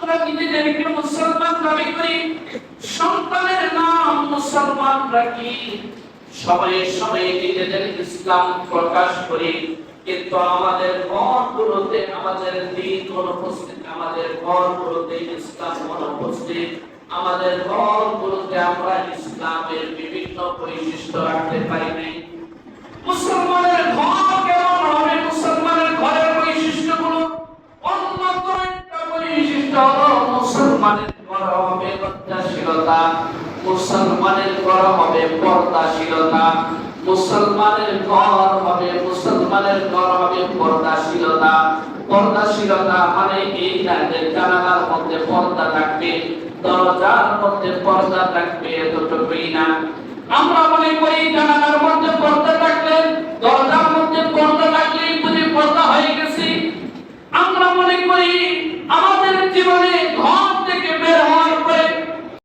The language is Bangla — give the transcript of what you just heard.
আমরা নিজেদেরকে মুসলমান দাবি করি, সন্তানের নাম মুসলমান রাখি, সময়ে সময়ে নিজেদের ইসলাম প্রকাশ করি, কিন্তু আমাদের ঘরগুলোতে আমাদের দ্বীন অনুপস্থিত, আমাদের ঘরগুলোতে ইসলাম অনুপস্থিত, আমাদের ঘরগুলোতে আমরা ইসলামের বিভিন্ন বৈশিষ্ট্য রাখতে পারি নাই। মুসলমানের ঘর কেমন হবে? মুসলমানের ঘরের বৈশিষ্ট্যগুলো অন্যতম একটা বৈশিষ্ট্য হলো মুসলমানের ঘর হবে লজ্জাশীলতা, মুসলমানের ঘর হবে পর্দাশীলতা, মুসলমানের ঘর হবে পর্দাশীলতা। পর্দাশীলতা মানে এই জানালার মধ্যে পর্দা থাকবে, দরজার মধ্যে পর্দা থাকবে, এতটুকুই না। আমরা মনে করি জানালার মধ্যে পর্দা থাকলে, দরজার মধ্যে পর্দা থাকলেই বুঝি পর্দা হয়ে গেছে। আমরা মনে করি